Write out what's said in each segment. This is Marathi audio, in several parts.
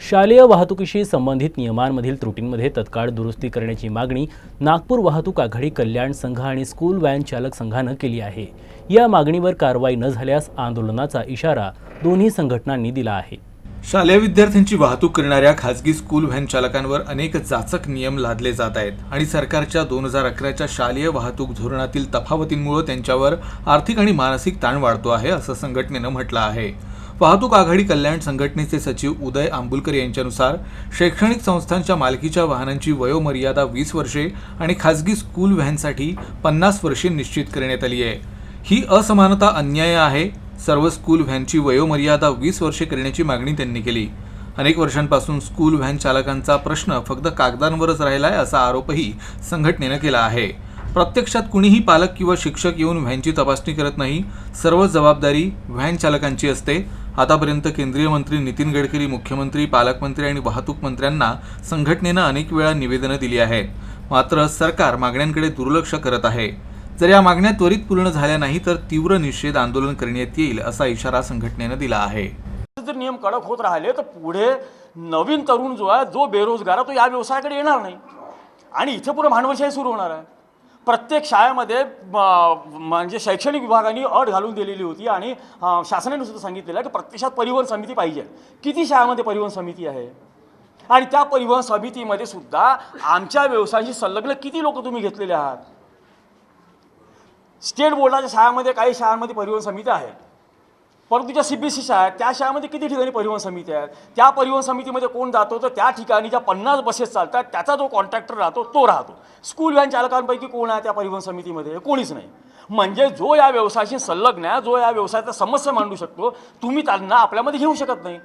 शालेय वाहतुकीशी संबंधित नियमांमधील त्रुटींमध्ये तत्काळ दुरुस्ती करण्याची मागणी नागपूर वाहतूक आघाडी कल्याण संघ आणि स्कूल व्हॅन चालक संघानं केली आहे। या मागणीवर कारवाई न झाल्यास आंदोलनाचा इशारा दोन्ही संघटनांनी दिला आहे। शालेय विद्यार्थ्यांची वाहतूक करणाऱ्या खासगी स्कूल व्हॅन चालकांवर अनेक जाचक नियम लादले जात आहेत आणि सरकारच्या 2011च्या शालेय वाहतूक धोरणातील तफावतींमुळे त्यांच्यावर आर्थिक आणि मानसिक ताण वाढतो आहे, असं संघटनेनं म्हटलं आहे। वाहतूक आघाडी कल्याण संघटनेचे सचिव उदय आंबुलकर यांच्यानुसार शैक्षणिक संस्थांच्या मालकीच्या वाहनांची वयोमर्यादा 20 वर्षे आणि खासगी स्कूल व्हॅनसाठी 50 वर्षे निश्चित करण्यात आली आहे। ही असमानता अन्याय आहे। सर्व स्कूल व्हॅनची वयोमर्यादा 20 वर्षे करण्याची मागणी त्यांनी केली। अनेक वर्षांपासून स्कूल व्हॅन चालकांचा प्रश्न फक्त कागदांवरच राहिला आहे, असा आरोपही संघटनेनं केला आहे। प्रत्यक्षात कुणीही पालक किंवा शिक्षक येऊन व्हॅनची तपासणी करत नाही। सर्व जबाबदारी व्हॅन चालकांची असते। आतापर्यंत केंद्रीय मंत्री नितीन गडकरी, मुख्यमंत्री, पालकमंत्री आणि वाहतूक मंत्र्यांना संघटनेनं अनेक वेळा निवेदनं दिली आहेत, मात्र सरकार मागण्यांकडे दुर्लक्ष करत आहे। जर या मागण्या त्वरित पूर्ण झाल्या नाही तर तीव्र निषेध आंदोलन करण्यात येईल, असा इशारा संघटनेनं दिला आहे। जर नियम कडक होत राहिले तर पुढे नवीन तरुण जो आहे, जो बेरोजगार आहे, तो या व्यवसायाकडे येणार नाही आणि इथे पुढे भांडवलशाही सुरू होणार आहे। प्रत्येक शाळेमध्ये म्हणजे शैक्षणिक विभागाने अट घालून दिलेली होती आणि शासनाने सुद्धा सांगितलेलं आहे की प्रत्यक्षात परिवहन समिती पाहिजे। किती शाळेमध्ये परिवहन समिती आहे आणि त्या परिवहन समितीमध्ये सुद्धा आमच्या व्यवसायाशी संलग्न किती लोक तुम्ही घेतलेले आहात? स्टेट बोर्डाच्या शाळांमध्ये काही शाळांमध्ये परिवहन समिती आहे, परंतु ज्या CBSE शाळा आहेत त्या शाळेमध्ये किती ठिकाणी परिवहन समिती आहेत? त्या परिवहन समितीमध्ये कोण जातो तर त्या ठिकाणी ज्या 50 बसेस चालतात त्याचा जो कॉन्ट्रॅक्टर राहतो तो राहतो। स्कूल व्हॅन चालकांपैकी कोण आहे त्या परिवहन समितीमध्ये? कोणीच नाही। म्हणजे जो या व्यवसायाशी संलग्न आहे, जो या व्यवसायाचा समस्या मांडू शकतो, तुम्ही त्यांना आपल्यामध्ये घेऊ शकत नाही।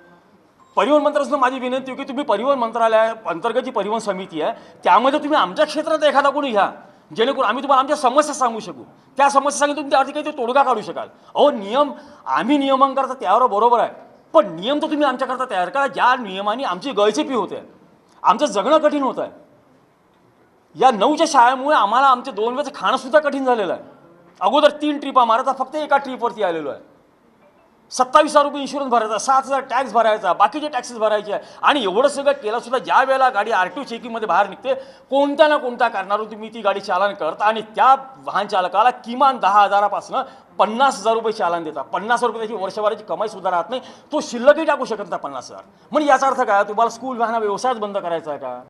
परिवहन मंत्र्यांना माझी विनंती आहे की तुम्ही परिवहन मंत्रालय अंतर्गत जी परिवहन समिती आहे त्यामध्ये तुम्ही आमच्या क्षेत्रात एखादा कोणी घ्या, जेणेकरून आम्ही तुम्हाला आमच्या समस्या सांगू शकू। त्या समस्या सांगून तुम्ही त्यावरती काही तोडगा काढू शकाल। नियम आम्ही नियमन करता त्यावर बरोबर आहे, पण नियम तर तुम्ही आमच्याकरता तयार करा ज्या नियमाने आमची गळचेपी होते, आमचं जगणं कठीण होत आहे। या 9च्या शाळेमुळे आम्हाला आमचे 2 वेळचं खाणं सुद्धा कठीण झालेलं आहे। अगोदर 3 ट्रिपा मारायचा, फक्त एका ट्रिपवरती आलेलो आहे। 27,000 रुपये इन्शुरन्स भरायचा, 7,000 टॅक्स भरायचा, बाकीचे टॅक्सेस भरायचे आहे आणि एवढं सगळं केलं सुद्धा ज्या वेळेला गाडी RTO चेकिंगमध्ये बाहेर निघते, कोणत्या ना कोणत्या कारणावरून तुम्ही ती गाडी चालन करता आणि त्या वाहन चालकाला किमान 10,000पासून 50,000 रुपये चालन देता। 50 रुपये त्याची वर्षभराची कमाई सुद्धा राहत नाही, तो शिल्लकही टाकू शकत नाही 50,000। म्हणजे याचा अर्थ काय? तुम्हाला स्कूल वाहन व्यवसायच बंद करायचा आहे का?